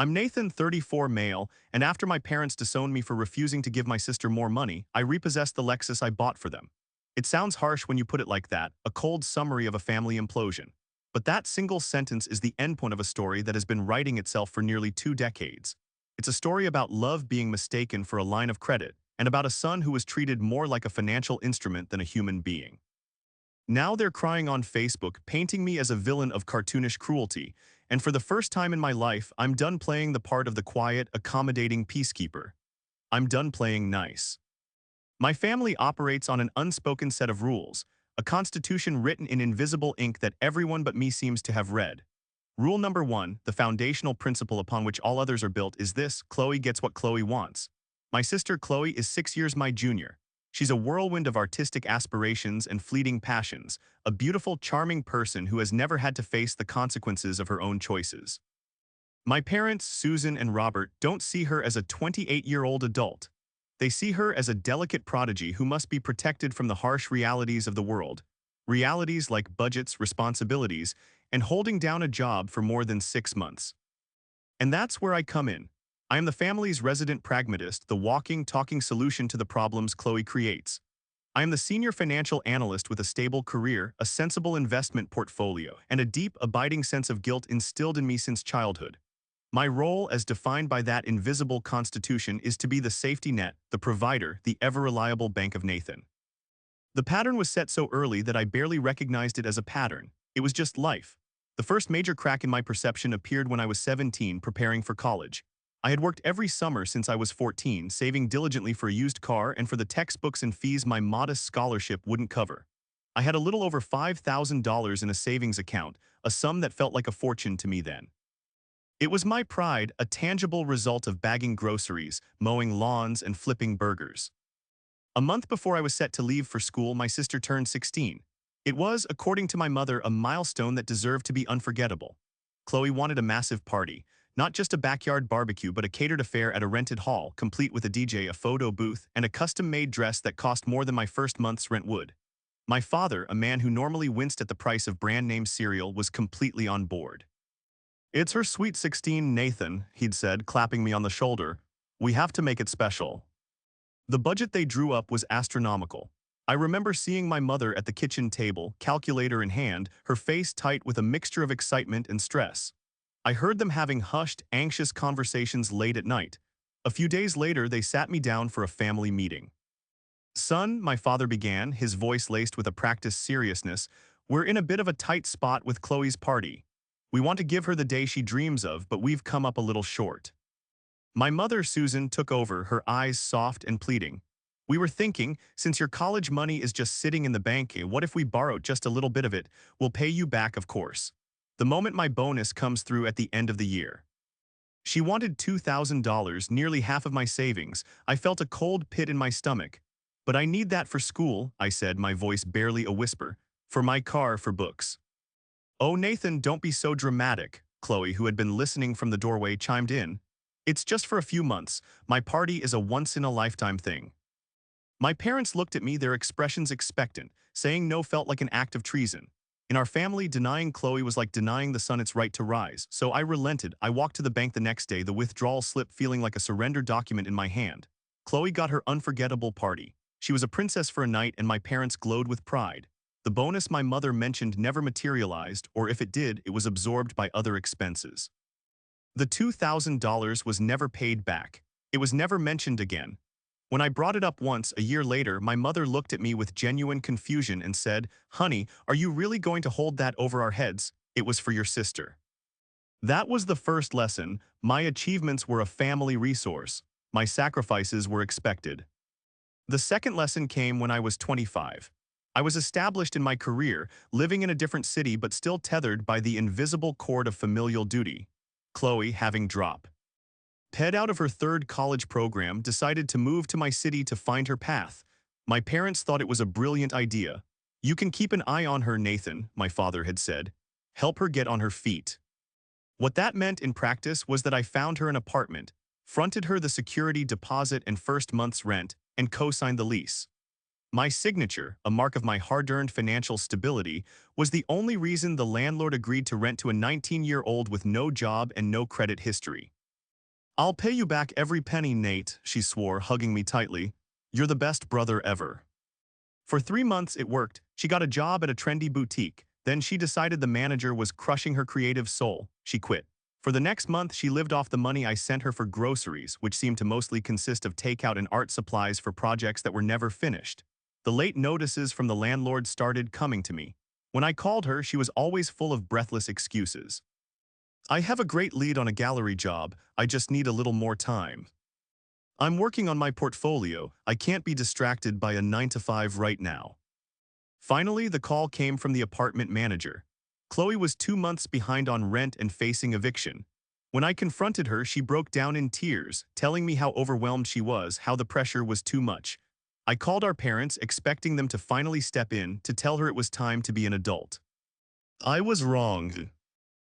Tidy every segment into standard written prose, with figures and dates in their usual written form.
I'm Nathan, 34 male, and after my parents disowned me for refusing to give my sister more money, I repossessed the Lexus I bought for them. It sounds harsh when you put it like that, a cold summary of a family implosion. But that single sentence is the endpoint of a story that has been writing itself for nearly 2 decades. It's a story about love being mistaken for a line of credit, and about a son who was treated more like a financial instrument than a human being. Now they're crying on Facebook, painting me as a villain of cartoonish cruelty, and for the first time in my life, I'm done playing the part of the quiet, accommodating peacekeeper. I'm done playing nice. My family operates on an unspoken set of rules, a constitution written in invisible ink that everyone but me seems to have read. Rule number one, the foundational principle upon which all others are built, is this: Chloe gets what Chloe wants. My sister Chloe is 6 years my junior. She's a whirlwind of artistic aspirations and fleeting passions, a beautiful, charming person who has never had to face the consequences of her own choices. My parents, Susan and Robert, don't see her as a 28-year-old adult. They see her as a delicate prodigy who must be protected from the harsh realities of the world. Realities like budgets, responsibilities, and holding down a job for more than 6 months. And that's where I come in. I am the family's resident pragmatist, the walking, talking solution to the problems Chloe creates. I am the senior financial analyst with a stable career, a sensible investment portfolio, and a deep, abiding sense of guilt instilled in me since childhood. My role, as defined by that invisible constitution, is to be the safety net, the provider, the ever-reliable Bank of Nathan. The pattern was set so early that I barely recognized it as a pattern. It was just life. The first major crack in my perception appeared when I was 17, preparing for college. I had worked every summer since I was 14, saving diligently for a used car and for the textbooks and fees my modest scholarship wouldn't cover. I had a little over $5,000 in a savings account, a sum that felt like a fortune to me then. It was my pride, a tangible result of bagging groceries, mowing lawns, and flipping burgers. A month before I was set to leave for school, my sister turned 16. It was, according to my mother, a milestone that deserved to be unforgettable. Chloe wanted a massive party. Not just a backyard barbecue, but a catered affair at a rented hall, complete with a DJ, a photo booth, and a custom-made dress that cost more than my first month's rent would. My father, a man who normally winced at the price of brand-name cereal, was completely on board. "It's her sweet 16, Nathan," he'd said, clapping me on the shoulder. "We have to make it special." The budget they drew up was astronomical. I remember seeing my mother at the kitchen table, calculator in hand, her face tight with a mixture of excitement and stress. I heard them having hushed, anxious conversations late at night. A few days later, they sat me down for a family meeting. "Son," my father began, his voice laced with a practiced seriousness, "we're in a bit of a tight spot with Chloe's party. We want to give her the day she dreams of, but we've come up a little short." My mother, Susan, took over, her eyes soft and pleading. "We were thinking, since your college money is just sitting in the bank, what if we borrowed just a little bit of it? We'll pay you back, of course. The moment my bonus comes through at the end of the year." She wanted $2,000, nearly half of my savings. I felt a cold pit in my stomach. "But I need that for school," I said, my voice barely a whisper. "For my car, for books." "Oh, Nathan, don't be so dramatic," Chloe, who had been listening from the doorway, chimed in. "It's just for a few months. My party is a once-in-a-lifetime thing." My parents looked at me, their expressions expectant. Saying no felt like an act of treason. In our family, denying Chloe was like denying the sun its right to rise, so I relented. I walked to the bank the next day, the withdrawal slip feeling like a surrender document in my hand. Chloe got her unforgettable party. She was a princess for a night, and my parents glowed with pride. The bonus my mother mentioned never materialized, or if it did, it was absorbed by other expenses. The $2,000 was never paid back. It was never mentioned again. When I brought it up once, a year later, my mother looked at me with genuine confusion and said, "Honey, are you really going to hold that over our heads? It was for your sister." That was the first lesson. My achievements were a family resource. My sacrifices were expected. The second lesson came when I was 25. I was established in my career, living in a different city but still tethered by the invisible cord of familial duty. Chloe, having dropped out of her third college program, decided to move to my city to find her path. My parents thought it was a brilliant idea. "You can keep an eye on her, Nathan," my father had said. "Help her get on her feet." What that meant in practice was that I found her an apartment, fronted her the security deposit and first month's rent, and co-signed the lease. My signature, a mark of my hard-earned financial stability, was the only reason the landlord agreed to rent to a 19-year-old with no job and no credit history. I'll pay you back every penny, Nate, she swore, hugging me tightly. You're the best brother ever. For 3 months it worked. She got a job at a trendy boutique. Then she decided the manager was crushing her creative soul. She quit. For the next month, she lived off the money I sent her for groceries, which seemed to mostly consist of takeout and art supplies for projects that were never finished. The late notices from the landlord started coming to me. When I called her, she was always full of breathless excuses. I have a great lead on a gallery job. I just need a little more time. I'm working on my portfolio. I can't be distracted by a 9 to 5 right now. Finally, the call came from the apartment manager. Chloe was 2 months behind on rent and facing eviction. When I confronted her, she broke down in tears, telling me how overwhelmed she was, how the pressure was too much. I called our parents, expecting them to finally step in to tell her it was time to be an adult. I was wrong.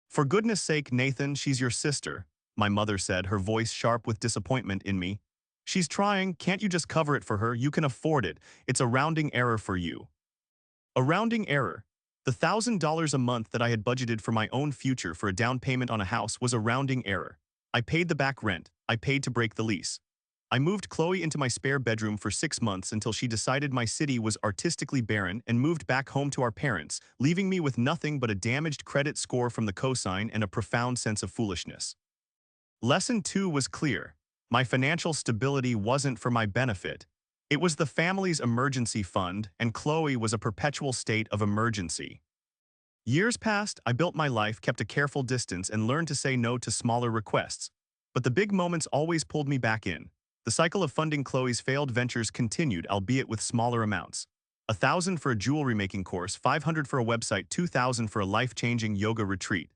For goodness sake, Nathan, she's your sister, my mother said, her voice sharp with disappointment in me. She's trying, can't you just cover it for her? You can afford it. It's a rounding error for you. A rounding error. The $1,000 a month that I had budgeted for my own future for a down payment on a house was a rounding error. I paid the back rent. I paid to break the lease. I moved Chloe into my spare bedroom for 6 months until she decided my city was artistically barren and moved back home to our parents, leaving me with nothing but a damaged credit score from the cosign and a profound sense of foolishness. Lesson 2 was clear. My financial stability wasn't for my benefit. It was the family's emergency fund, and Chloe was a perpetual state of emergency. Years passed, I built my life, kept a careful distance, and learned to say no to smaller requests. But the big moments always pulled me back in. The cycle of funding Chloe's failed ventures continued, albeit with smaller amounts. $1,000 for a jewelry making course, $500 for a website, $2,000 for a life-changing yoga retreat.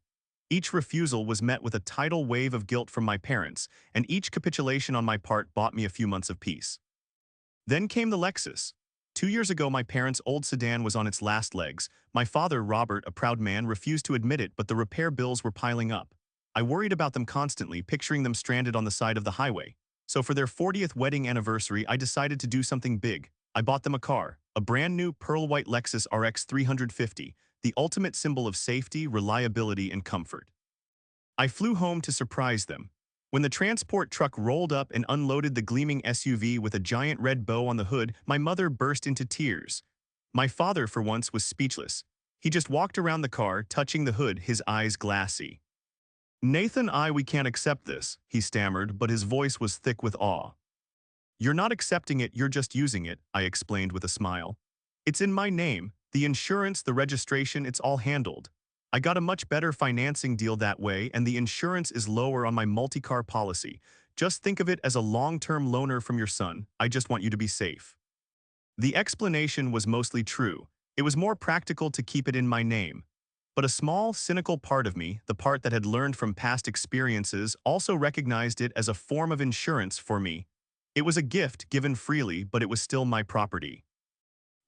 Each refusal was met with a tidal wave of guilt from my parents, and each capitulation on my part bought me a few months of peace. Then came the Lexus. 2 years ago, my parents' old sedan was on its last legs. My father, Robert, a proud man, refused to admit it, but the repair bills were piling up. I worried about them constantly, picturing them stranded on the side of the highway. So for their 40th wedding anniversary, I decided to do something big. I bought them a car, a brand new pearl white Lexus RX 350, the ultimate symbol of safety, reliability, and comfort. I flew home to surprise them. When the transport truck rolled up and unloaded the gleaming SUV with a giant red bow on the hood, my mother burst into tears. My father, for once, was speechless. He just walked around the car, touching the hood, his eyes glassy. Nathan, we can't accept this, he stammered, but his voice was thick with awe. You're not accepting it, you're just using it, I explained with a smile. It's in my name. The insurance, the registration, it's all handled. I got a much better financing deal that way, and the insurance is lower on my multi-car policy. Just think of it as a long-term loaner from your son. I just want you to be safe. The explanation was mostly true. It was more practical to keep it in my name. But a small, cynical part of me, the part that had learned from past experiences, also recognized it as a form of insurance for me. It was a gift given freely, but it was still my property.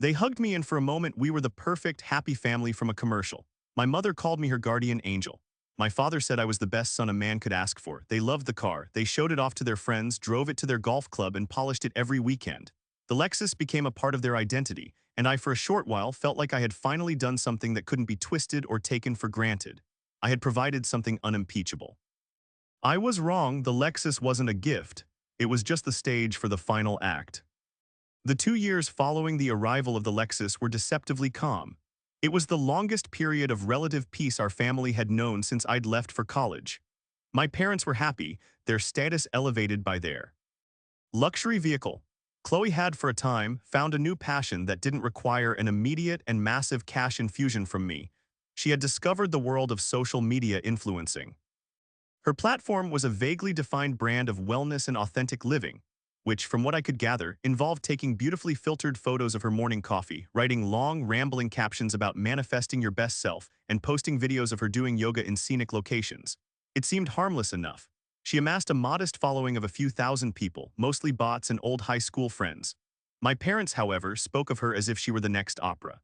They hugged me, and for a moment we were the perfect, happy family from a commercial. My mother called me her guardian angel. My father said I was the best son a man could ask for. They loved the car. They showed it off to their friends, drove it to their golf club, and polished it every weekend. The Lexus became a part of their identity, and I for a short while felt like I had finally done something that couldn't be twisted or taken for granted. I had provided something unimpeachable. I was wrong, the Lexus wasn't a gift. It was just the stage for the final act. The 2 years following the arrival of the Lexus were deceptively calm. It was the longest period of relative peace our family had known since I'd left for college. My parents were happy, their status elevated by their luxury vehicle. Chloe had, for a time, found a new passion that didn't require an immediate and massive cash infusion from me. She had discovered the world of social media influencing. Her platform was a vaguely defined brand of wellness and authentic living, which, from what I could gather, involved taking beautifully filtered photos of her morning coffee, writing long, rambling captions about manifesting your best self, and posting videos of her doing yoga in scenic locations. It seemed harmless enough. She amassed a modest following of a few thousand people, mostly bots and old high school friends. My parents, however, spoke of her as if she were the next Oprah.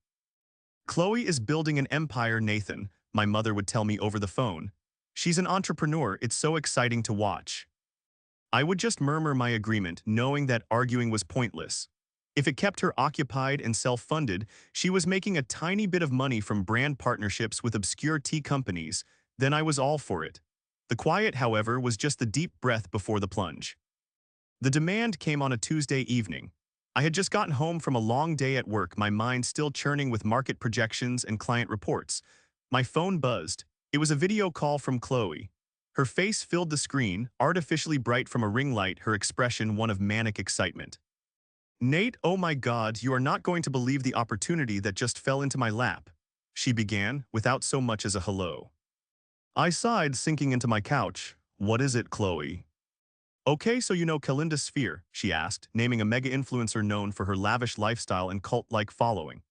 Chloe is building an empire, Nathan, my mother would tell me over the phone. She's an entrepreneur, it's so exciting to watch. I would just murmur my agreement, knowing that arguing was pointless. If it kept her occupied and self-funded, she was making a tiny bit of money from brand partnerships with obscure tea companies, then I was all for it. The quiet, however, was just the deep breath before the plunge. The demand came on a Tuesday evening. I had just gotten home from a long day at work, my mind still churning with market projections and client reports. My phone buzzed. It was a video call from Chloe. Her face filled the screen, artificially bright from a ring light, her expression one of manic excitement. "Nate, oh my God, you are not going to believe the opportunity that just fell into my lap," she began, without so much as a hello. I sighed, sinking into my couch. "What is it, Chloe?" "Okay, so you know Kalinda Sphere," she asked, naming a mega-influencer known for her lavish lifestyle and cult-like following.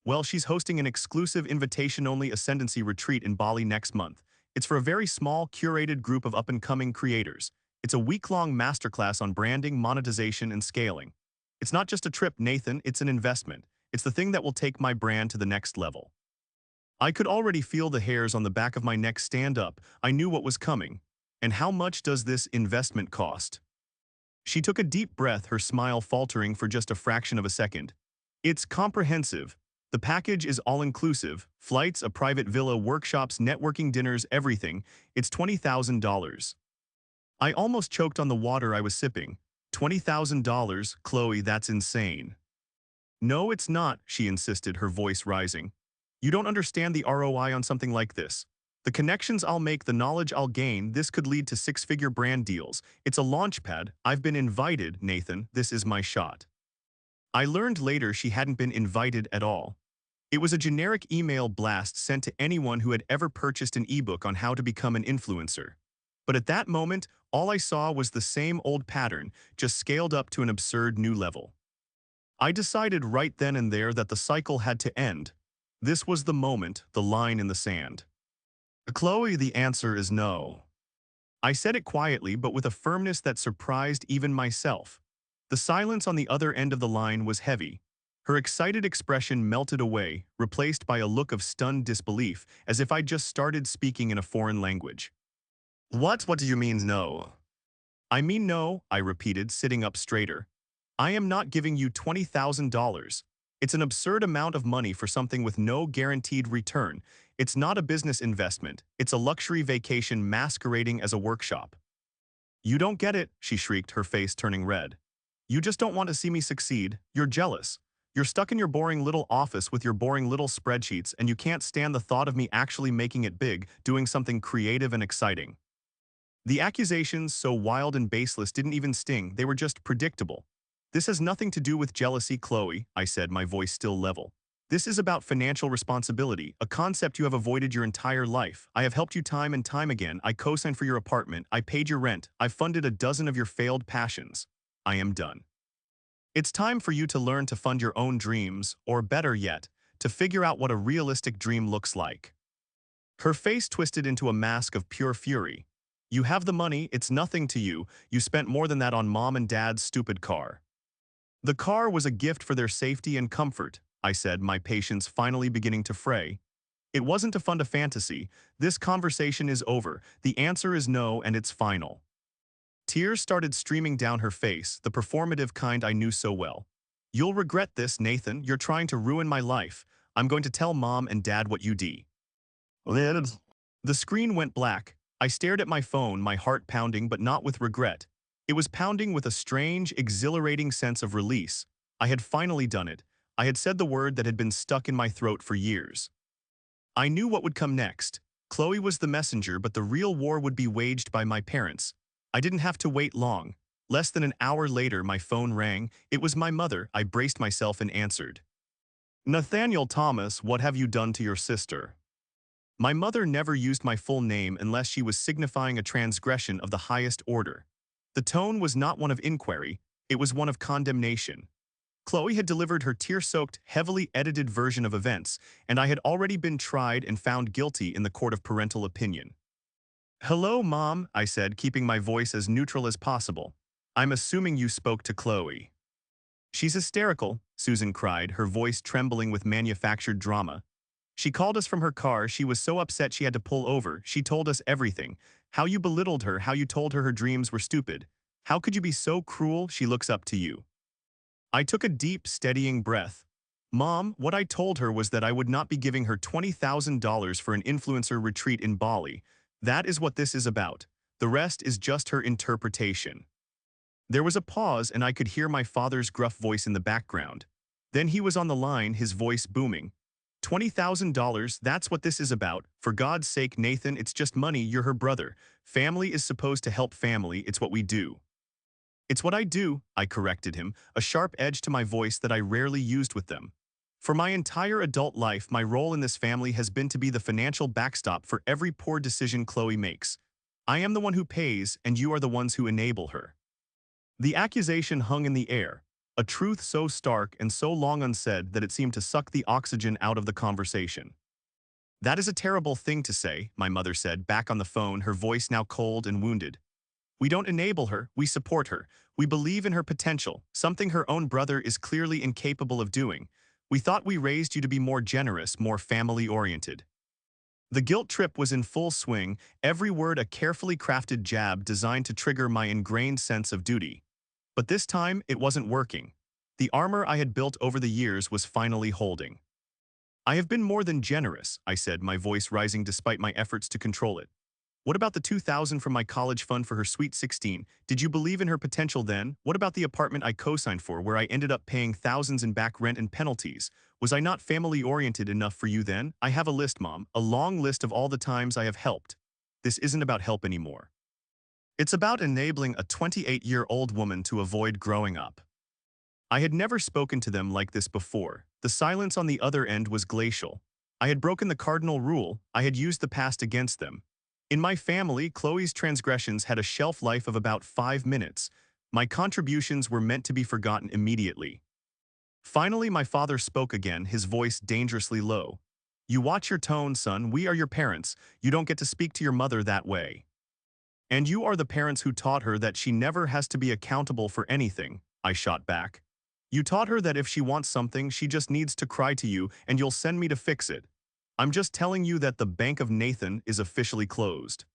"Well, she's hosting an exclusive invitation-only ascendancy retreat in Bali next month. It's for a very small, curated group of up-and-coming creators. It's a week-long masterclass on branding, monetization, and scaling. It's not just a trip, Nathan, it's an investment. It's the thing that will take my brand to the next level." I could already feel the hairs on the back of my neck stand up. I knew what was coming. "And how much does this investment cost?" She took a deep breath, her smile faltering for just a fraction of a second. "It's comprehensive. The package is all-inclusive. Flights, a private villa, workshops, networking dinners, everything. It's $20,000. I almost choked on the water I was sipping. $20,000, Chloe, that's insane." "No, it's not," she insisted, her voice rising. "You don't understand the ROI on something like this. The connections I'll make, the knowledge I'll gain, this could lead to six-figure brand deals. It's a launchpad. I've been invited, Nathan. This is my shot." I learned later she hadn't been invited at all. It was a generic email blast sent to anyone who had ever purchased an ebook on how to become an influencer. But at that moment, all I saw was the same old pattern, just scaled up to an absurd new level. I decided right then and there that the cycle had to end. This was the moment, the line in the sand. "Chloe, the answer is no." I said it quietly, but with a firmness that surprised even myself. The silence on the other end of the line was heavy. Her excited expression melted away, replaced by a look of stunned disbelief, as if I'd just started speaking in a foreign language. What do you mean no?" "I mean no," I repeated, sitting up straighter. "I am not giving you $20,000. It's an absurd amount of money for something with no guaranteed return. It's not a business investment. It's a luxury vacation masquerading as a workshop." "You don't get it," she shrieked, her face turning red. "You just don't want to see me succeed. You're jealous. You're stuck in your boring little office with your boring little spreadsheets, and you can't stand the thought of me actually making it big, doing something creative and exciting." The accusations, so wild and baseless, didn't even sting. They were just predictable. "This has nothing to do with jealousy, Chloe," I said, my voice still level. "This is about financial responsibility, a concept you have avoided your entire life. I have helped you time and time again. I co-signed for your apartment. I paid your rent. I've funded a dozen of your failed passions. I am done. It's time for you to learn to fund your own dreams, or better yet, to figure out what a realistic dream looks like." Her face twisted into a mask of pure fury. "You have the money, it's nothing to you. You spent more than that on mom and dad's stupid car." "The car was a gift for their safety and comfort," I said, my patience finally beginning to fray. "It wasn't to fund a fantasy. This conversation is over. The answer is no, and it's final." Tears started streaming down her face, the performative kind I knew so well. "You'll regret this, Nathan. You're trying to ruin my life. I'm going to tell mom and dad what you did." The screen went black. I stared at my phone, my heart pounding, but not with regret. It was pounding with a strange, exhilarating sense of release. I had finally done it. I had said the word that had been stuck in my throat for years. I knew what would come next. Chloe was the messenger, but the real war would be waged by my parents. I didn't have to wait long. Less than an hour later, my phone rang. It was my mother. I braced myself and answered. "Nathaniel Thomas, what have you done to your sister?" My mother never used my full name unless she was signifying a transgression of the highest order. The tone was not one of inquiry, it was one of condemnation. Chloe had delivered her tear-soaked, heavily edited version of events, and I had already been tried and found guilty in the court of parental opinion. "Hello, Mom," I said, keeping my voice as neutral as possible. "I'm assuming you spoke to Chloe." "She's hysterical," Susan cried, her voice trembling with manufactured drama. "She called us from her car. She was so upset she had to pull over. She told us everything. How you belittled her, how you told her her dreams were stupid. How could you be so cruel? She looks up to you." I took a deep, steadying breath. "Mom, what I told her was that I would not be giving her $20,000 for an influencer retreat in Bali. That is what this is about. The rest is just her interpretation. There was a pause and I could hear my father's gruff voice in the background. Then he was on the line, his voice booming. $20,000, that's what this is about. For God's sake, Nathan, it's just money, you're her brother. Family is supposed to help family, it's what we do. It's what I do, I corrected him, a sharp edge to my voice that I rarely used with them. For my entire adult life, my role in this family has been to be the financial backstop for every poor decision Chloe makes. I am the one who pays, and you are the ones who enable her. The accusation hung in the air, a truth so stark and so long unsaid that it seemed to suck the oxygen out of the conversation. That is a terrible thing to say, my mother said, back on the phone, her voice now cold and wounded. We don't enable her, we support her. We believe in her potential, something her own brother is clearly incapable of doing. We thought we raised you to be more generous, more family-oriented. The guilt trip was in full swing, every word a carefully crafted jab designed to trigger my ingrained sense of duty. But this time, it wasn't working. The armor I had built over the years was finally holding. I have been more than generous, I said, my voice rising despite my efforts to control it. What about the $2,000 from my college fund for her sweet 16? Did you believe in her potential then? What about the apartment I co-signed for where I ended up paying thousands in back rent and penalties? Was I not family-oriented enough for you then? I have a list, Mom, a long list of all the times I have helped. This isn't about help anymore. It's about enabling a 28-year-old woman to avoid growing up. I had never spoken to them like this before. The silence on the other end was glacial. I had broken the cardinal rule. I had used the past against them. In my family, Chloe's transgressions had a shelf life of about 5 minutes. My contributions were meant to be forgotten immediately. Finally, my father spoke again, his voice dangerously low. You watch your tone, son. We are your parents. You don't get to speak to your mother that way. And you are the parents who taught her that she never has to be accountable for anything, I shot back. You taught her that if she wants something, she just needs to cry to you and you'll send me to fix it. I'm just telling you that the Bank of Nathan is officially closed.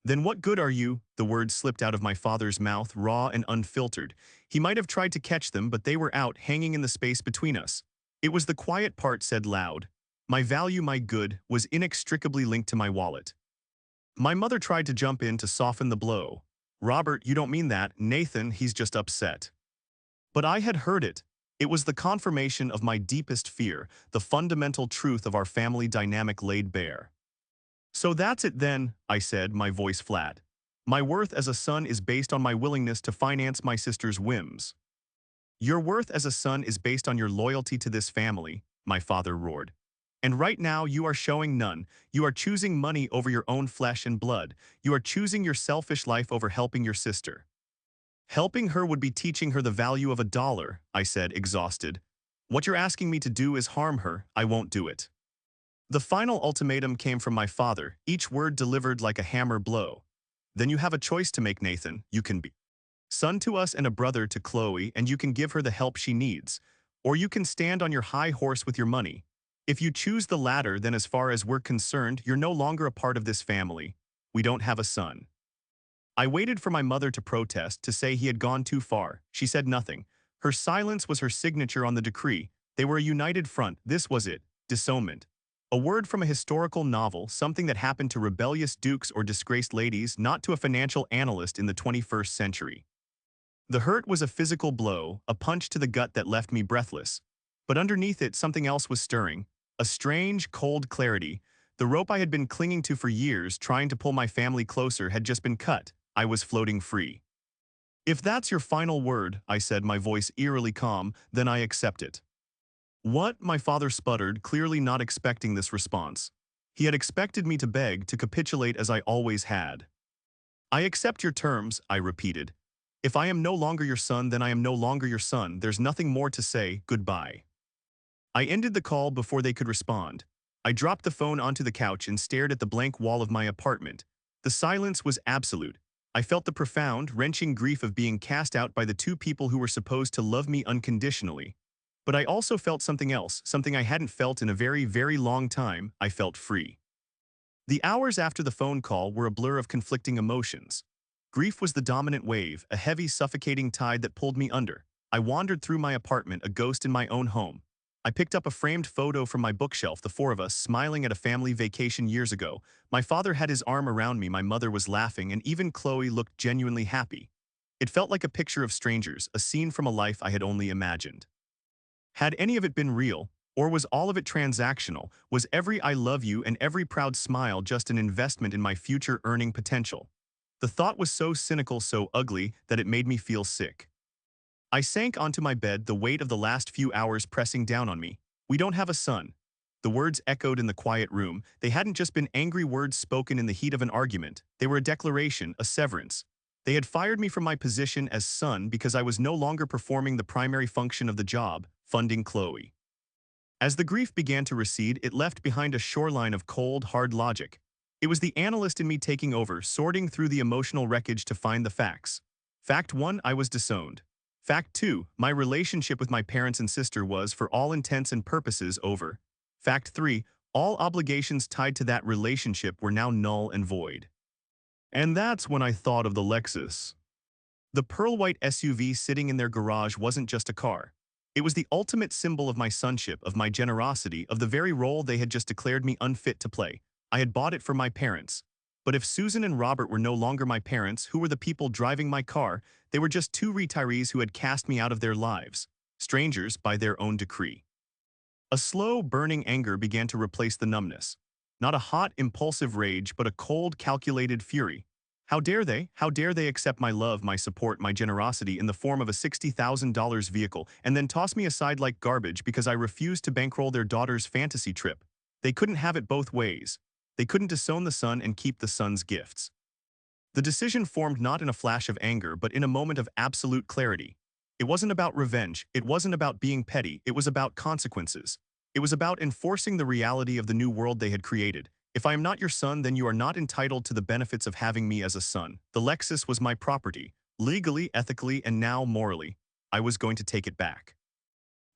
Then what good are you? The words slipped out of my father's mouth, raw and unfiltered. He might have tried to catch them, but they were out, hanging in the space between us. It was the quiet part said loud. My value, my good, was inextricably linked to my wallet. My mother tried to jump in to soften the blow. Robert, you don't mean that. Nathan, he's just upset. But I had heard it. It was the confirmation of my deepest fear, the fundamental truth of our family dynamic laid bare. So that's it then, I said, my voice flat. My worth as a son is based on my willingness to finance my sister's whims. Your worth as a son is based on your loyalty to this family, my father roared. And right now you are showing none. You are choosing money over your own flesh and blood. You are choosing your selfish life over helping your sister. Helping her would be teaching her the value of $1, I said, exhausted. What you're asking me to do is harm her. I won't do it. The final ultimatum came from my father, each word delivered like a hammer blow. Then you have a choice to make, Nathan. You can be son to us and a brother to Chloe, and you can give her the help she needs. Or you can stand on your high horse with your money. If you choose the latter, then as far as we're concerned, you're no longer a part of this family. We don't have a son. I waited for my mother to protest, to say he had gone too far. She said nothing. Her silence was her signature on the decree. They were a united front. This was it. Disowned. A word from a historical novel, something that happened to rebellious dukes or disgraced ladies, not to a financial analyst in the 21st century. The hurt was a physical blow, a punch to the gut that left me breathless. But underneath it, something else was stirring. A strange, cold clarity. The rope I had been clinging to for years, trying to pull my family closer, had just been cut. I was floating free. If that's your final word, I said, my voice eerily calm, then I accept it. What? My father sputtered, clearly not expecting this response. He had expected me to beg, to capitulate as I always had. I accept your terms, I repeated. If I am no longer your son, then I am no longer your son. There's nothing more to say. Goodbye. I ended the call before they could respond. I dropped the phone onto the couch and stared at the blank wall of my apartment. The silence was absolute. I felt the profound, wrenching grief of being cast out by the two people who were supposed to love me unconditionally. But I also felt something else, something I hadn't felt in a very, very long time. I felt free. The hours after the phone call were a blur of conflicting emotions. Grief was the dominant wave, a heavy, suffocating tide that pulled me under. I wandered through my apartment, a ghost in my own home. I picked up a framed photo from my bookshelf, the four of us smiling at a family vacation years ago. My father had his arm around me, my mother was laughing, and even Chloe looked genuinely happy. It felt like a picture of strangers, a scene from a life I had only imagined. Had any of it been real, or was all of it transactional? Was every "I love you" and every proud smile just an investment in my future earning potential? The thought was so cynical, so ugly, that it made me feel sick. I sank onto my bed, the weight of the last few hours pressing down on me. "We don't have a son." The words echoed in the quiet room. They hadn't just been angry words spoken in the heat of an argument. They were a declaration, a severance. They had fired me from my position as son because I was no longer performing the primary function of the job, funding Chloe. As the grief began to recede, it left behind a shoreline of cold, hard logic. It was the analyst in me taking over, sorting through the emotional wreckage to find the facts. Fact 1, I was disowned. Fact 2, my relationship with my parents and sister was, for all intents and purposes, over. Fact 3, all obligations tied to that relationship were now null and void. And that's when I thought of the Lexus. The pearl-white SUV sitting in their garage wasn't just a car. It was the ultimate symbol of my sonship, of my generosity, of the very role they had just declared me unfit to play. I had bought it for my parents. But if Susan and Robert were no longer my parents, who were the people driving my car? They were just two retirees who had cast me out of their lives, strangers by their own decree. A slow, burning anger began to replace the numbness. Not a hot, impulsive rage, but a cold, calculated fury. How dare they? How dare they accept my love, my support, my generosity in the form of a $60,000 vehicle and then toss me aside like garbage because I refused to bankroll their daughter's fantasy trip? They couldn't have it both ways. They couldn't disown the son and keep the son's gifts. The decision formed not in a flash of anger, but in a moment of absolute clarity. It wasn't about revenge, it wasn't about being petty, it was about consequences. It was about enforcing the reality of the new world they had created. If I am not your son, then you are not entitled to the benefits of having me as a son. The Lexus was my property, legally, ethically, and now morally. I was going to take it back.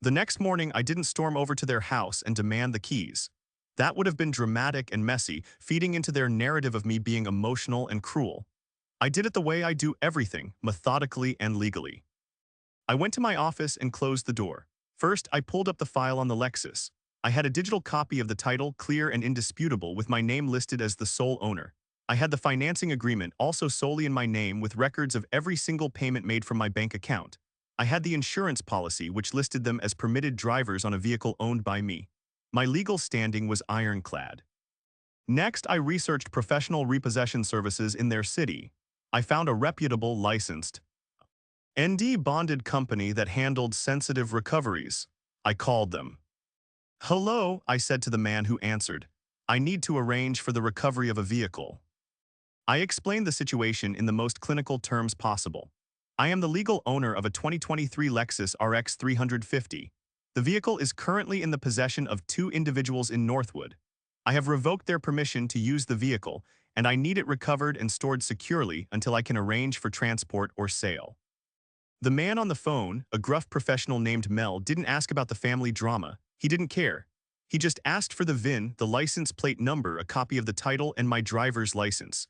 The next morning, I didn't storm over to their house and demand the keys. That would have been dramatic and messy, feeding into their narrative of me being emotional and cruel. I did it the way I do everything, methodically and legally. I went to my office and closed the door. First, I pulled up the file on the Lexus. I had a digital copy of the title, clear and indisputable, with my name listed as the sole owner. I had the financing agreement, also solely in my name, with records of every single payment made from my bank account. I had the insurance policy, which listed them as permitted drivers on a vehicle owned by me. My legal standing was ironclad. Next, I researched professional repossession services in their city. I found a reputable, licensed, ND bonded company that handled sensitive recoveries. I called them. "Hello," I said to the man who answered. "I need to arrange for the recovery of a vehicle." I explained the situation in the most clinical terms possible. I am the legal owner of a 2023 Lexus RX 350. The vehicle is currently in the possession of two individuals in Northwood. I have revoked their permission to use the vehicle, and I need it recovered and stored securely until I can arrange for transport or sale. The man on the phone, a gruff professional named Mel, didn't ask about the family drama. He didn't care. He just asked for the VIN, the license plate number, a copy of the title, and my driver's license.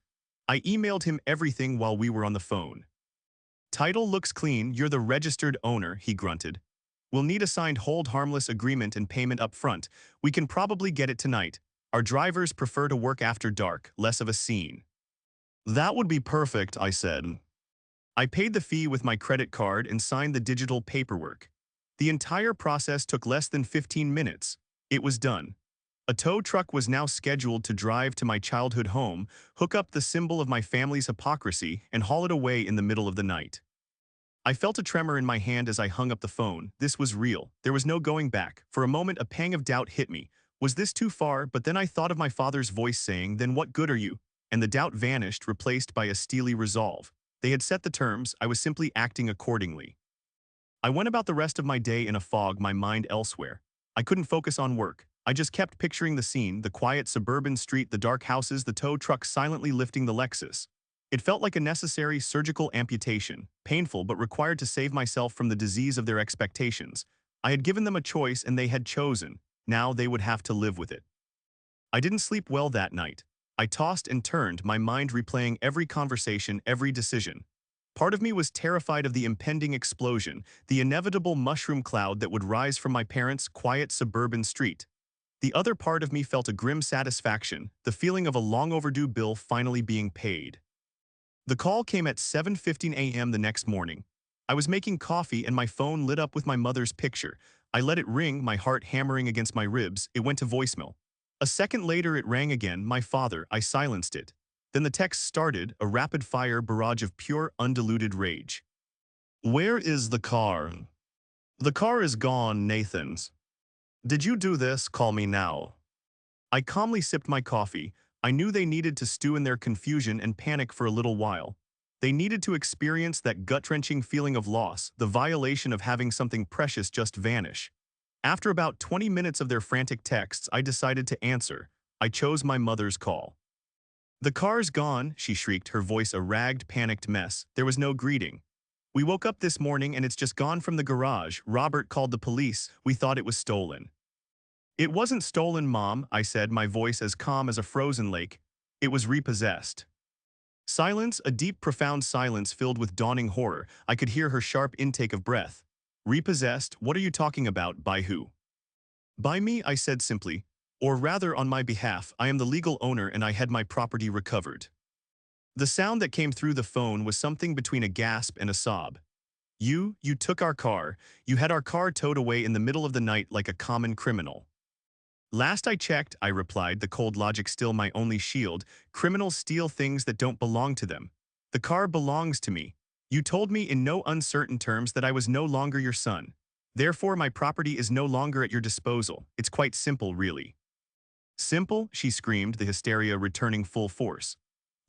I emailed him everything while we were on the phone. "Title looks clean, you're the registered owner," he grunted. "We'll need a signed hold harmless agreement and payment up front. We can probably get it tonight. Our drivers prefer to work after dark, less of a scene." "That would be perfect," I said. I paid the fee with my credit card and signed the digital paperwork. The entire process took less than 15 minutes. It was done. A tow truck was now scheduled to drive to my childhood home, hook up the symbol of my family's hypocrisy, and haul it away in the middle of the night. I felt a tremor in my hand as I hung up the phone. This was real. There was no going back. For a moment, a pang of doubt hit me. Was this too far? But then I thought of my father's voice saying, "Then what good are you?" And the doubt vanished, replaced by a steely resolve. They had set the terms, I was simply acting accordingly. I went about the rest of my day in a fog, my mind elsewhere. I couldn't focus on work. I just kept picturing the scene, the quiet suburban street, the dark houses, the tow truck silently lifting the Lexus. It felt like a necessary surgical amputation, painful but required to save myself from the disease of their expectations. I had given them a choice and they had chosen. Now they would have to live with it. I didn't sleep well that night. I tossed and turned, my mind replaying every conversation, every decision. Part of me was terrified of the impending explosion, the inevitable mushroom cloud that would rise from my parents' quiet suburban street. The other part of me felt a grim satisfaction, the feeling of a long overdue bill finally being paid. The call came at 7:15 a.m. the next morning. I was making coffee and my phone lit up with my mother's picture. I let it ring, my heart hammering against my ribs. It went to voicemail. A second later it rang again, my father. I silenced it. Then the text started, a rapid-fire barrage of pure, undiluted rage. Where is the car? The car is gone, Nathan's. Did you do this? Call me now. I calmly sipped my coffee. I knew they needed to stew in their confusion and panic for a little while. They needed to experience that gut-wrenching feeling of loss, the violation of having something precious just vanish. After about 20 minutes of their frantic texts, I decided to answer. I chose my mother's call. The car's gone, she shrieked, her voice a ragged, panicked mess. There was no greeting. We woke up this morning and it's just gone from the garage. Robert called the police. We thought it was stolen. It wasn't stolen, Mom, I said, my voice as calm as a frozen lake. It was repossessed. Silence, a deep, profound silence filled with dawning horror. I could hear her sharp intake of breath. Repossessed? What are you talking about? By who? By me, I said simply. Or rather, on my behalf. I am the legal owner and I had my property recovered. The sound that came through the phone was something between a gasp and a sob. You took our car. You had our car towed away in the middle of the night like a common criminal. Last I checked, I replied, the cold logic still my only shield. Criminals steal things that don't belong to them. The car belongs to me. You told me in no uncertain terms that I was no longer your son. Therefore, my property is no longer at your disposal. It's quite simple, really. Simple? She screamed, the hysteria returning full force.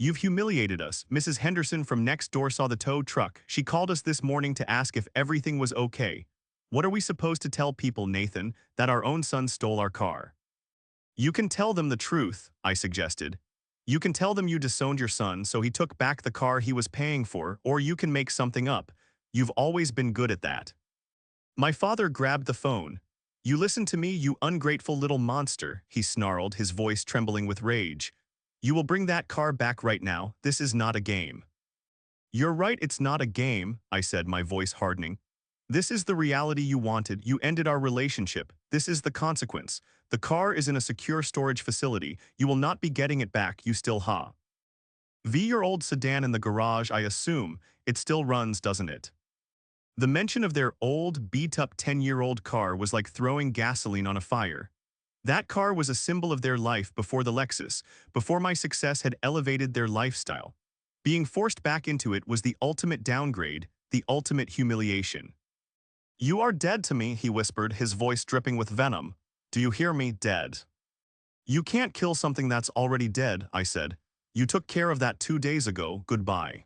You've humiliated us. Mrs. Henderson from next door saw the tow truck. She called us this morning to ask if everything was okay. What are we supposed to tell people, Nathan, that our own son stole our car? You can tell them the truth, I suggested. You can tell them you disowned your son, so he took back the car he was paying for, or you can make something up. You've always been good at that. My father grabbed the phone. You listen to me, you ungrateful little monster, he snarled, his voice trembling with rage. You will bring that car back right now. This is not a game. You're right, it's not a game, I said, my voice hardening. This is the reality you wanted. You ended our relationship. This is the consequence. The car is in a secure storage facility. You will not be getting it back, you still ha. Your old sedan in the garage, I assume. It still runs, doesn't it? The mention of their old, beat-up 10-year-old car was like throwing gasoline on a fire. That car was a symbol of their life before the Lexus, before my success had elevated their lifestyle. Being forced back into it was the ultimate downgrade, the ultimate humiliation. You are dead to me, he whispered, his voice dripping with venom. Do you hear me? Dead. You can't kill something that's already dead, I said. You took care of that 2 days ago. Goodbye.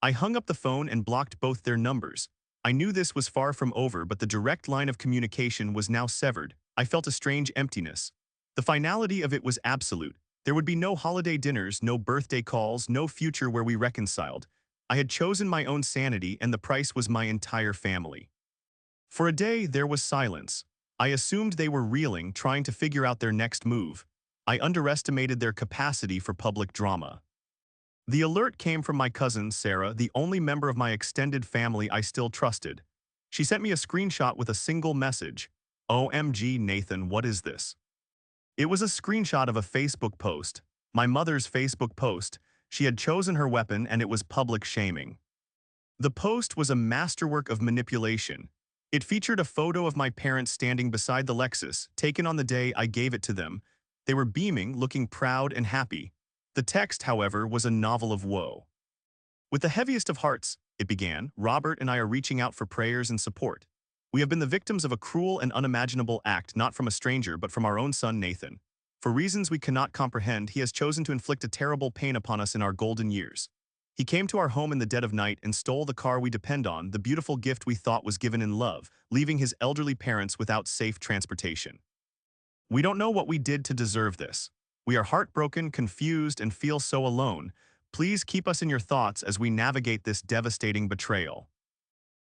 I hung up the phone and blocked both their numbers. I knew this was far from over, but the direct line of communication was now severed. I felt a strange emptiness. The finality of it was absolute. There would be no holiday dinners, no birthday calls, no future where we reconciled. I had chosen my own sanity, and the price was my entire family. For a day, there was silence. I assumed they were reeling, trying to figure out their next move. I underestimated their capacity for public drama. The alert came from my cousin, Sarah, the only member of my extended family I still trusted. She sent me a screenshot with a single message. OMG, Nathan, what is this? It was a screenshot of a Facebook post, my mother's Facebook post. She had chosen her weapon and it was public shaming. The post was a masterwork of manipulation. It featured a photo of my parents standing beside the Lexus, taken on the day I gave it to them. They were beaming, looking proud and happy. The text, however, was a novel of woe. With the heaviest of hearts, it began, Robert and I are reaching out for prayers and support. We have been the victims of a cruel and unimaginable act, not from a stranger, but from our own son, Nathan. For reasons we cannot comprehend, he has chosen to inflict a terrible pain upon us in our golden years. He came to our home in the dead of night and stole the car we depend on, the beautiful gift we thought was given in love, leaving his elderly parents without safe transportation. We don't know what we did to deserve this. We are heartbroken, confused, and feel so alone. Please keep us in your thoughts as we navigate this devastating betrayal.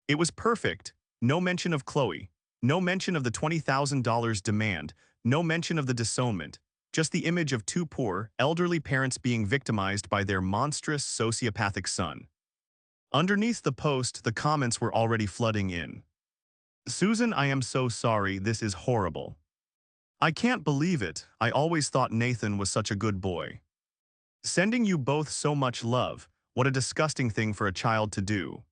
It was perfect. No mention of Chloe. No mention of the $20,000 demand. No mention of the disownment. Just the image of two poor, elderly parents being victimized by their monstrous, sociopathic son. Underneath the post, the comments were already flooding in. Susan, I am so sorry, this is horrible. I can't believe it, I always thought Nathan was such a good boy. Sending you both so much love, what a disgusting thing for a child to do.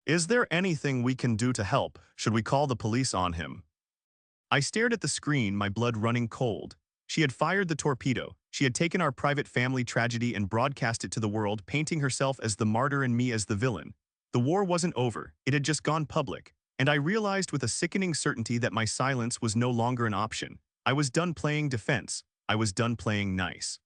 Is there anything we can do to help? Should we call the police on him? I stared at the screen, my blood running cold. She had fired the torpedo. She had taken our private family tragedy and broadcast it to the world, painting herself as the martyr and me as the villain. The war wasn't over, it had just gone public, and I realized with a sickening certainty that my silence was no longer an option. I was done playing defense. I was done playing nice.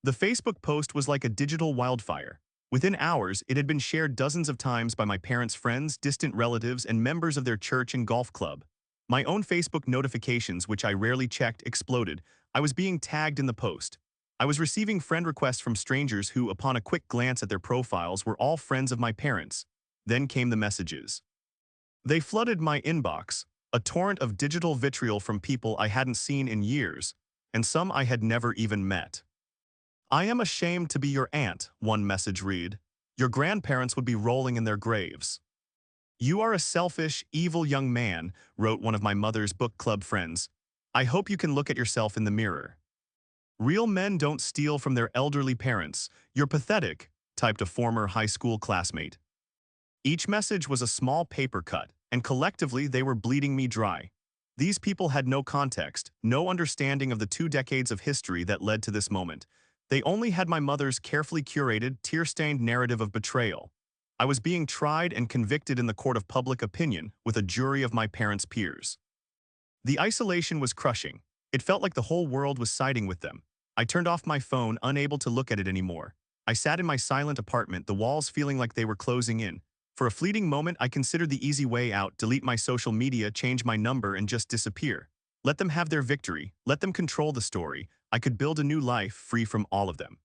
The Facebook post was like a digital wildfire. Within hours, it had been shared dozens of times by my parents' friends, distant relatives, and members of their church and golf club. My own Facebook notifications, which I rarely checked, exploded. I was being tagged in the post. I was receiving friend requests from strangers who, upon a quick glance at their profiles, were all friends of my parents. Then came the messages. They flooded my inbox, a torrent of digital vitriol from people I hadn't seen in years, and some I had never even met. I am ashamed to be your aunt, one message read. Your grandparents would be rolling in their graves. You are a selfish, evil young man, wrote one of my mother's book club friends. I hope you can look at yourself in the mirror. Real men don't steal from their elderly parents. You're pathetic, typed a former high school classmate. Each message was a small paper cut, and collectively they were bleeding me dry. These people had no context, no understanding of the 2 decades of history that led to this moment. They only had my mother's carefully curated, tear-stained narrative of betrayal. I was being tried and convicted in the court of public opinion with a jury of my parents' peers. The isolation was crushing. It felt like the whole world was siding with them. I turned off my phone, unable to look at it anymore. I sat in my silent apartment, the walls feeling like they were closing in. For a fleeting moment, I considered the easy way out: delete my social media, change my number, and just disappear. Let them have their victory. Let them control the story. I could build a new life free from all of them.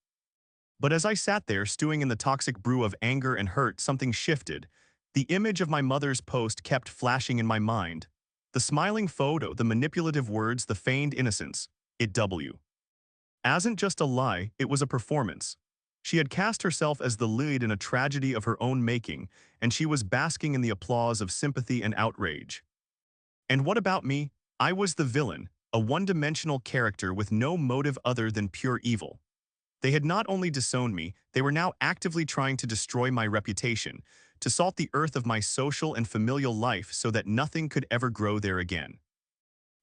But as I sat there, stewing in the toxic brew of anger and hurt, something shifted. The image of my mother's post kept flashing in my mind. The smiling photo, the manipulative words, the feigned innocence. It wasn't just a lie, it was a performance. She had cast herself as the lead in a tragedy of her own making, and she was basking in the applause of sympathy and outrage. And what about me? I was the villain, a one-dimensional character with no motive other than pure evil. They had not only disowned me, they were now actively trying to destroy my reputation, to salt the earth of my social and familial life so that nothing could ever grow there again.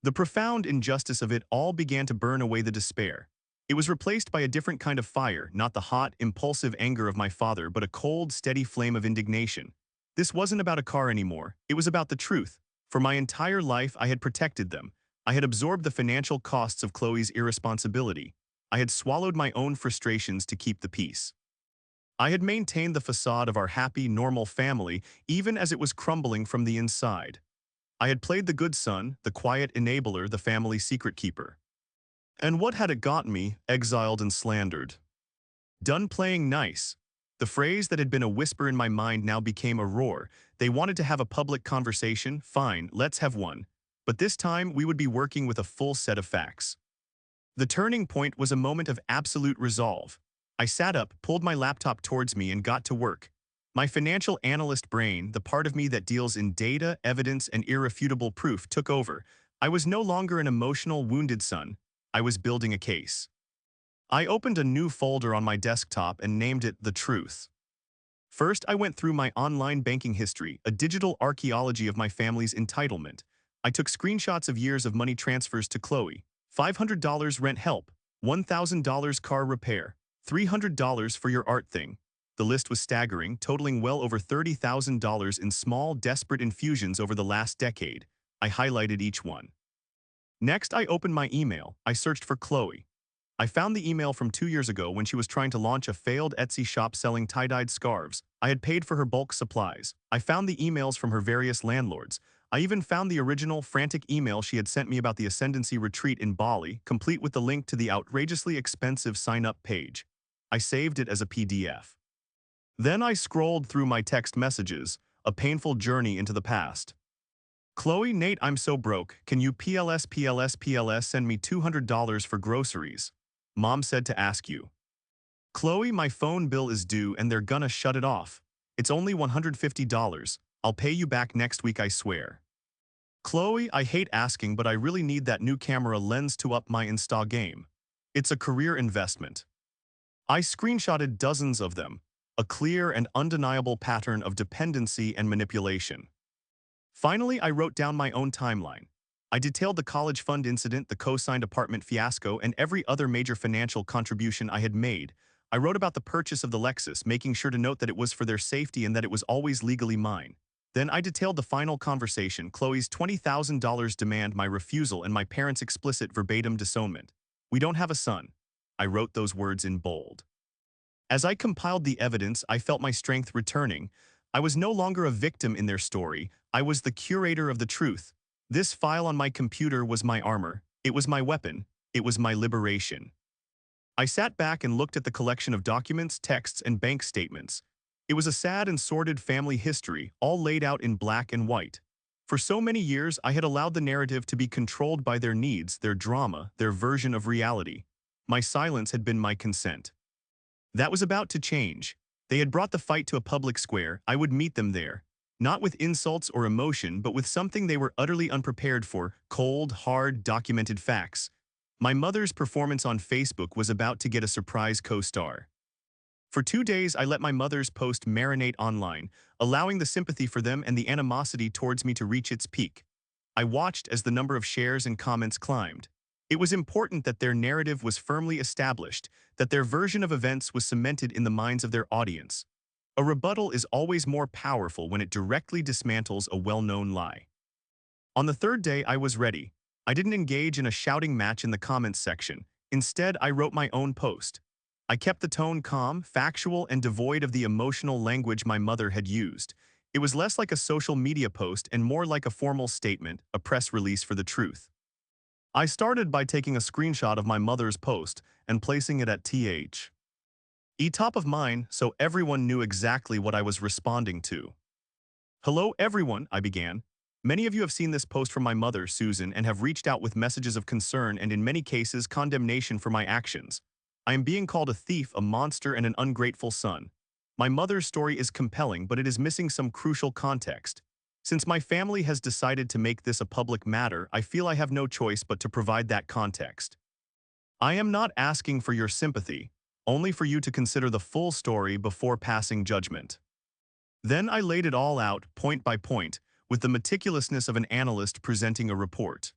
The profound injustice of it all began to burn away the despair. It was replaced by a different kind of fire, not the hot, impulsive anger of my father, but a cold, steady flame of indignation. This wasn't about a car anymore, it was about the truth. For my entire life, I had protected them. I had absorbed the financial costs of Chloe's irresponsibility. I had swallowed my own frustrations to keep the peace. I had maintained the facade of our happy, normal family, even as it was crumbling from the inside. I had played the good son, the quiet enabler, the family secret keeper. And what had it gotten me? Exiled and slandered. Done playing nice. The phrase that had been a whisper in my mind now became a roar. They wanted to have a public conversation. Fine, let's have one. But this time, we would be working with a full set of facts. The turning point was a moment of absolute resolve. I sat up, pulled my laptop towards me, and got to work. My financial analyst brain, the part of me that deals in data, evidence, and irrefutable proof, took over. I was no longer an emotional, wounded son. I was building a case. I opened a new folder on my desktop and named it The Truth. First, I went through my online banking history, a digital archaeology of my family's entitlement. I took screenshots of years of money transfers to Chloe. $500 rent help, $1,000 car repair, $300 for your art thing. The list was staggering, totaling well over $30,000 in small, desperate infusions over the last decade. I highlighted each one. Next, I opened my email. I searched for Chloe. I found the email from 2 years ago when she was trying to launch a failed Etsy shop selling tie-dyed scarves. I had paid for her bulk supplies. I found the emails from her various landlords. I even found the original, frantic email she had sent me about the Ascendancy retreat in Bali, complete with the link to the outrageously expensive sign-up page. I saved it as a PDF. Then I scrolled through my text messages, a painful journey into the past. Chloe, Nate, I'm so broke. Can you PLS send me $200 for groceries? Mom said to ask you. Chloe, my phone bill is due and they're gonna shut it off. It's only $150. I'll pay you back next week, I swear. Chloe, I hate asking, but I really need that new camera lens to up my Insta game. It's a career investment. I screenshotted dozens of them, a clear and undeniable pattern of dependency and manipulation. Finally, I wrote down my own timeline. I detailed the college fund incident, the co-signed apartment fiasco, and every other major financial contribution I had made. I wrote about the purchase of the Lexus, making sure to note that it was for their safety and that it was always legally mine. Then I detailed the final conversation, Chloe's $20,000 demand, my refusal, and my parents' explicit verbatim disownment. We don't have a son. I wrote those words in bold. As I compiled the evidence, I felt my strength returning. I was no longer a victim in their story. I was the curator of the truth. This file on my computer was my armor. It was my weapon. It was my liberation. I sat back and looked at the collection of documents, texts, and bank statements. It was a sad and sordid family history, all laid out in black and white. For so many years, I had allowed the narrative to be controlled by their needs, their drama, their version of reality. My silence had been my consent. That was about to change. They had brought the fight to a public square. I would meet them there. Not with insults or emotion, but with something they were utterly unprepared for: cold, hard, documented facts. My mother's performance on Facebook was about to get a surprise co-star. For 2 days, I let my mother's post marinate online, allowing the sympathy for them and the animosity towards me to reach its peak. I watched as the number of shares and comments climbed. It was important that their narrative was firmly established, that their version of events was cemented in the minds of their audience. A rebuttal is always more powerful when it directly dismantles a well-known lie. On the third day, I was ready. I didn't engage in a shouting match in the comments section. Instead, I wrote my own post. I kept the tone calm, factual, and devoid of the emotional language my mother had used. It was less like a social media post and more like a formal statement, a press release for the truth. I started by taking a screenshot of my mother's post and placing it at top of mind so everyone knew exactly what I was responding to. Hello everyone, I began. Many of you have seen this post from my mother, Susan, and have reached out with messages of concern and in many cases condemnation for my actions. I am being called a thief, a monster, and an ungrateful son. My mother's story is compelling, but it is missing some crucial context. Since my family has decided to make this a public matter, I feel I have no choice but to provide that context. I am not asking for your sympathy, only for you to consider the full story before passing judgment. Then I laid it all out, point by point, with the meticulousness of an analyst presenting a report.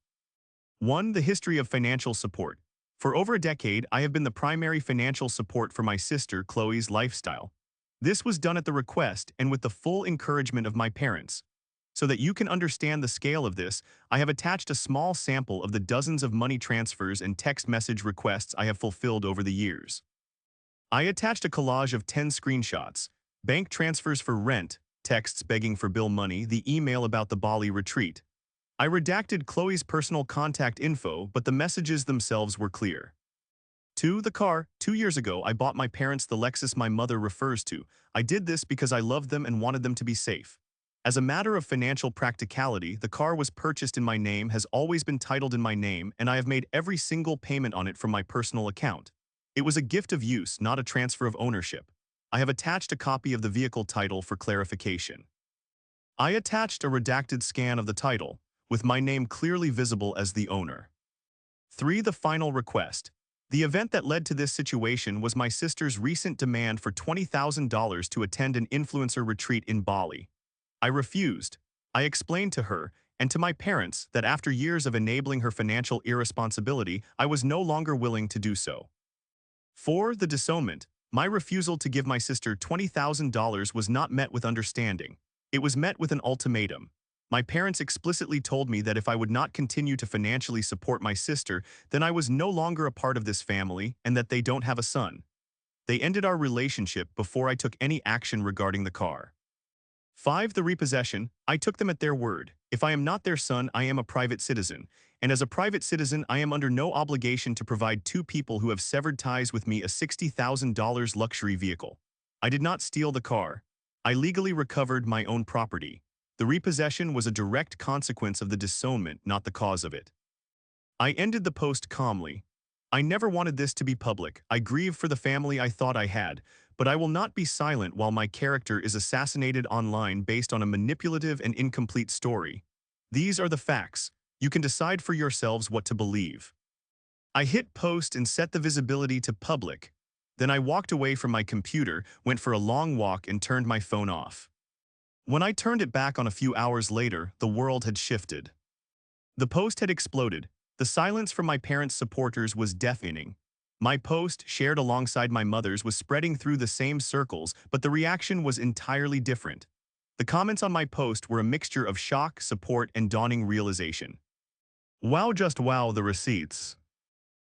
1. The history of financial support. For over a decade, I have been the primary financial support for my sister, Chloe's lifestyle. This was done at the request and with the full encouragement of my parents. So that you can understand the scale of this, I have attached a small sample of the dozens of money transfers and text message requests I have fulfilled over the years. I attached a collage of 10 screenshots: bank transfers for rent, texts begging for bill money, the email about the Bali retreat. I redacted Chloe's personal contact info, but the messages themselves were clear. 2. The car. 2 years ago, I bought my parents the Lexus my mother refers to. I did this because I loved them and wanted them to be safe. As a matter of financial practicality, the car was purchased in my name, has always been titled in my name, and I have made every single payment on it from my personal account. It was a gift of use, not a transfer of ownership. I have attached a copy of the vehicle title for clarification. I attached a redacted scan of the title, with my name clearly visible as the owner. 3. The final request. The event that led to this situation was my sister's recent demand for $20,000 to attend an influencer retreat in Bali. I refused. I explained to her, and to my parents, that after years of enabling her financial irresponsibility, I was no longer willing to do so. 4. The disownment. My refusal to give my sister $20,000 was not met with understanding. It was met with an ultimatum. My parents explicitly told me that if I would not continue to financially support my sister, then I was no longer a part of this family and that they don't have a son. They ended our relationship before I took any action regarding the car. 5. The repossession. I took them at their word. If I am not their son, I am a private citizen. And as a private citizen, I am under no obligation to provide 2 people who have severed ties with me a $60,000 luxury vehicle. I did not steal the car. I legally recovered my own property. The repossession was a direct consequence of the disownment, not the cause of it. I ended the post calmly. I never wanted this to be public. I grieve for the family I thought I had, but I will not be silent while my character is assassinated online based on a manipulative and incomplete story. These are the facts. You can decide for yourselves what to believe. I hit post and set the visibility to public. Then I walked away from my computer, went for a long walk, and turned my phone off. When I turned it back on a few hours later, the world had shifted. The post had exploded. The silence from my parents' supporters was deafening. My post, shared alongside my mother's, was spreading through the same circles, but the reaction was entirely different. The comments on my post were a mixture of shock, support, and dawning realization. Wow, just wow, the receipts.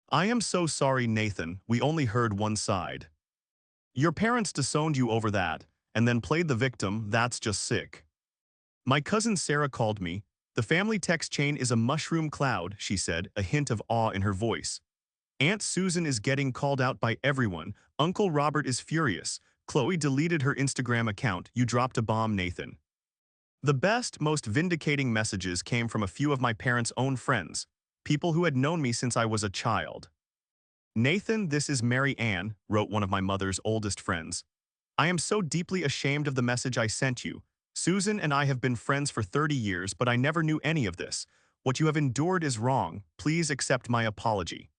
I am so sorry, Nathan, we only heard one side. Your parents disowned you over that, and then played the victim. That's just sick. My cousin Sarah called me. The family text chain is a mushroom cloud, she said, a hint of awe in her voice. Aunt Susan is getting called out by everyone. Uncle Robert is furious. Chloe deleted her Instagram account. You dropped a bomb, Nathan. The best, most vindicating messages came from a few of my parents' own friends, people who had known me since I was a child. Nathan, this is Mary Ann, wrote one of my mother's oldest friends. I am so deeply ashamed of the message I sent you. Susan and I have been friends for 30 years, but I never knew any of this. What you have endured is wrong. Please accept my apology.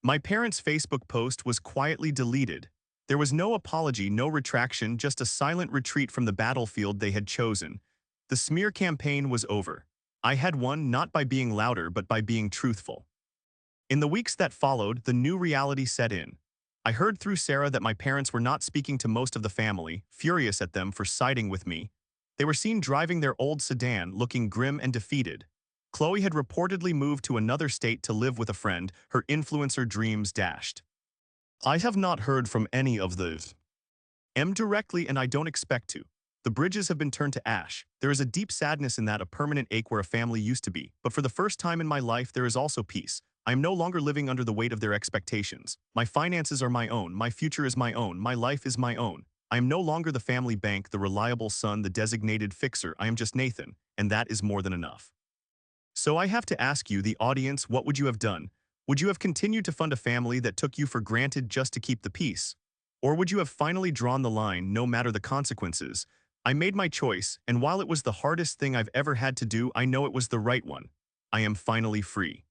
My parents' Facebook post was quietly deleted. There was no apology, no retraction, just a silent retreat from the battlefield they had chosen. The smear campaign was over. I had won not by being louder, but by being truthful. In the weeks that followed, the new reality set in. I heard through Sarah that my parents were not speaking to most of the family, furious at them for siding with me. They were seen driving their old sedan, looking grim and defeated. Chloe had reportedly moved to another state to live with a friend, her influencer dreams dashed. I have not heard from any of those. Directly, and I don't expect to. The bridges have been turned to ash. There is a deep sadness in that, a permanent ache where a family used to be. But for the first time in my life, there is also peace. I am no longer living under the weight of their expectations. My finances are my own, my future is my own, my life is my own. I am no longer the family bank, the reliable son, the designated fixer. I am just Nathan, and that is more than enough. So I have to ask you, the audience, what would you have done? Would you have continued to fund a family that took you for granted just to keep the peace? Or would you have finally drawn the line, no matter the consequences? I made my choice, and while it was the hardest thing I've ever had to do, I know it was the right one. I am finally free.